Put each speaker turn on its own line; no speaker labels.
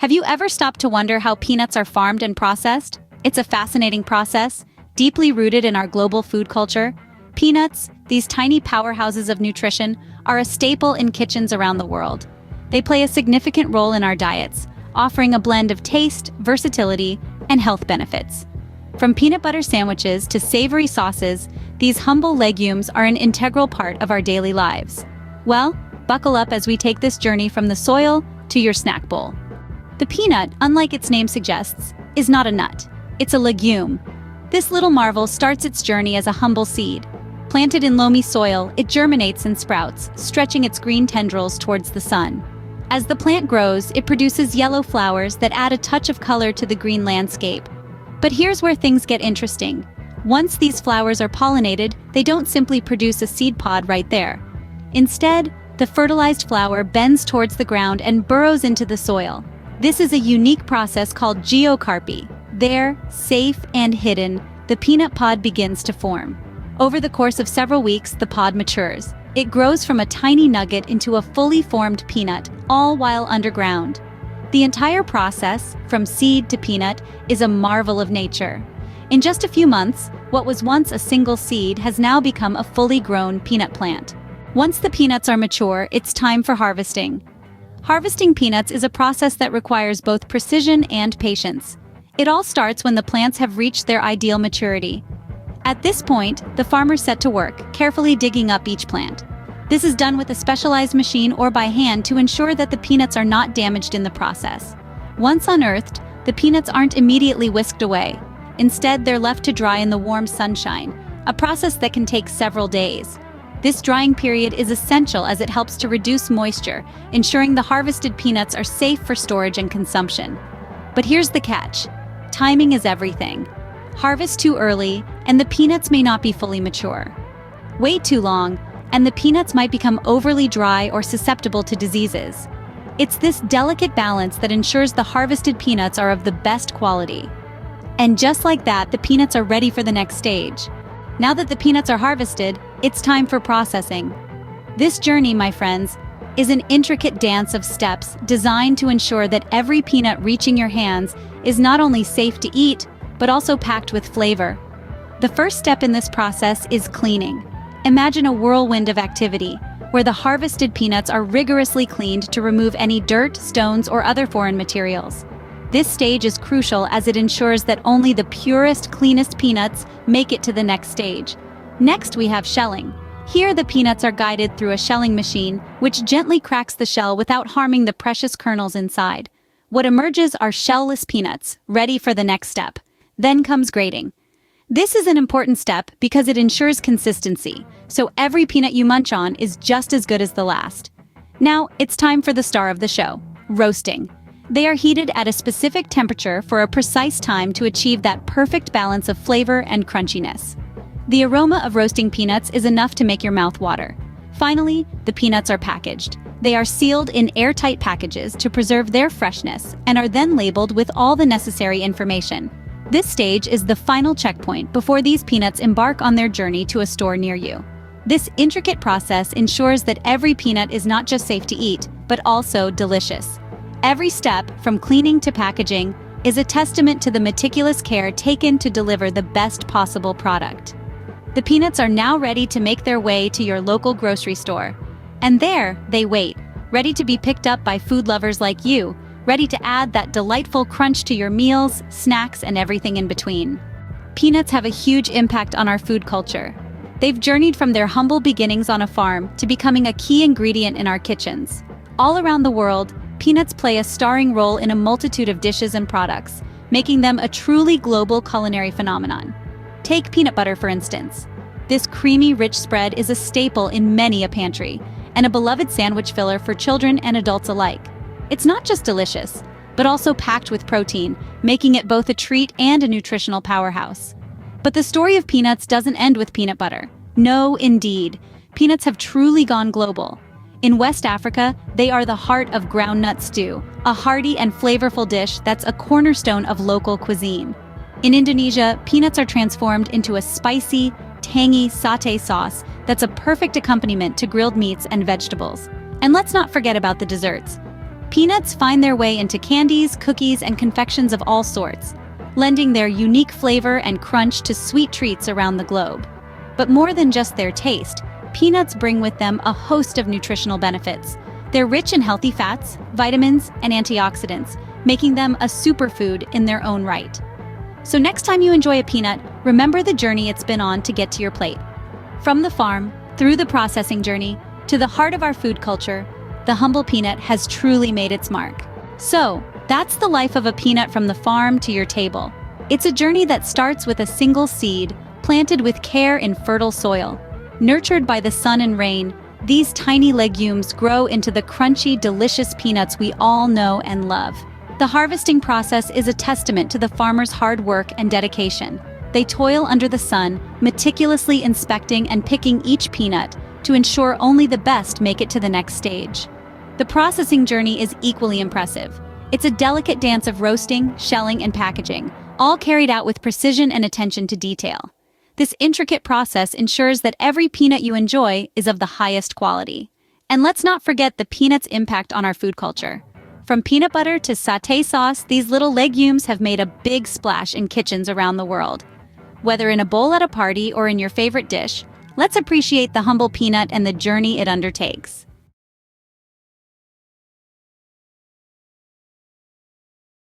Have you ever stopped to wonder how peanuts are farmed and processed? It's a fascinating process, deeply rooted in our global food culture. Peanuts, these tiny powerhouses of nutrition, are a staple in kitchens around the world. They play a significant role in our diets, offering a blend of taste, versatility, and health benefits. From peanut butter sandwiches to savory sauces, these humble legumes are an integral part of our daily lives. Well, buckle up as we take this journey from the soil to your snack bowl. The peanut, unlike its name suggests, is not a nut. It's a legume. This little marvel starts its journey as a humble seed. Planted in loamy soil, it germinates and sprouts, stretching its green tendrils towards the sun. As the plant grows, it produces yellow flowers that add a touch of color to the green landscape. But here's where things get interesting. Once these flowers are pollinated, they don't simply produce a seed pod right there. Instead, the fertilized flower bends towards the ground and burrows into the soil. This is a unique process called geocarpy. There, safe and hidden, the peanut pod begins to form. Over the course of several weeks, the pod matures. It grows from a tiny nugget into a fully formed peanut, all while underground. The entire process, from seed to peanut, is a marvel of nature. In just a few months, what was once a single seed has now become a fully grown peanut plant. Once the peanuts are mature, it's time for harvesting. Harvesting peanuts is a process that requires both precision and patience. It all starts when the plants have reached their ideal maturity. At this point, the farmers set to work, carefully digging up each plant. This is done with a specialized machine or by hand to ensure that the peanuts are not damaged in the process. Once unearthed, the peanuts aren't immediately whisked away. Instead, they're left to dry in the warm sunshine, a process that can take several days. This drying period is essential as it helps to reduce moisture, ensuring the harvested peanuts are safe for storage and consumption. But here's the catch. Timing is everything. Harvest too early, and the peanuts may not be fully mature. Wait too long, and the peanuts might become overly dry or susceptible to diseases. It's this delicate balance that ensures the harvested peanuts are of the best quality. And just like that, the peanuts are ready for the next stage. Now that the peanuts are harvested, it's time for processing. This journey, my friends, is an intricate dance of steps designed to ensure that every peanut reaching your hands is not only safe to eat, but also packed with flavor. The first step in this process is cleaning. Imagine a whirlwind of activity, where the harvested peanuts are rigorously cleaned to remove any dirt, stones, or other foreign materials. This stage is crucial as it ensures that only the purest, cleanest peanuts make it to the next stage. Next, we have shelling. Here, the peanuts are guided through a shelling machine, which gently cracks the shell without harming the precious kernels inside. What emerges are shellless peanuts, ready for the next step. Then comes grating. This is an important step because it ensures consistency, so every peanut you munch on is just as good as the last. Now, it's time for the star of the show, roasting. They are heated at a specific temperature for a precise time to achieve that perfect balance of flavor and crunchiness. The aroma of roasting peanuts is enough to make your mouth water. Finally, the peanuts are packaged. They are sealed in airtight packages to preserve their freshness and are then labeled with all the necessary information. This stage is the final checkpoint before these peanuts embark on their journey to a store near you. This intricate process ensures that every peanut is not just safe to eat, but also delicious. Every step, from cleaning to packaging, is a testament to the meticulous care taken to deliver the best possible product. The peanuts are now ready to make their way to your local grocery store. And there, they wait, ready to be picked up by food lovers like you, ready to add that delightful crunch to your meals, snacks, and everything in between. Peanuts have a huge impact on our food culture. They've journeyed from their humble beginnings on a farm to becoming a key ingredient in our kitchens. All around the world, peanuts play a starring role in a multitude of dishes and products, making them a truly global culinary phenomenon. Take peanut butter, for instance. This creamy, rich spread is a staple in many a pantry, and a beloved sandwich filler for children and adults alike. It's not just delicious, but also packed with protein, making it both a treat and a nutritional powerhouse. But the story of peanuts doesn't end with peanut butter. No, indeed. Peanuts have truly gone global. In West Africa, they are the heart of groundnut stew, a hearty and flavorful dish that's a cornerstone of local cuisine. In Indonesia, peanuts are transformed into a spicy, tangy sauté sauce that's a perfect accompaniment to grilled meats and vegetables. And let's not forget about the desserts. Peanuts find their way into candies, cookies, and confections of all sorts, lending their unique flavor and crunch to sweet treats around the globe. But more than just their taste, peanuts bring with them a host of nutritional benefits. They're rich in healthy fats, vitamins, and antioxidants, making them a superfood in their own right. So next time you enjoy a peanut, remember the journey it's been on to get to your plate. From the farm, through the processing journey, to the heart of our food culture, the humble peanut has truly made its mark. So, that's the life of a peanut from the farm to your table. It's a journey that starts with a single seed, planted with care in fertile soil. Nurtured by the sun and rain, these tiny legumes grow into the crunchy, delicious peanuts we all know and love. The harvesting process is a testament to the farmer's hard work and dedication. They toil under the sun, meticulously inspecting and picking each peanut to ensure only the best make it to the next stage. The processing journey is equally impressive. It's a delicate dance of roasting, shelling, and packaging, all carried out with precision and attention to detail. This intricate process ensures that every peanut you enjoy is of the highest quality. And let's not forget the peanut's impact on our food culture. From peanut butter to satay sauce, these little legumes have made a big splash in kitchens around the world. Whether in a bowl at a party or in your favorite dish, let's appreciate the humble peanut and the journey it undertakes.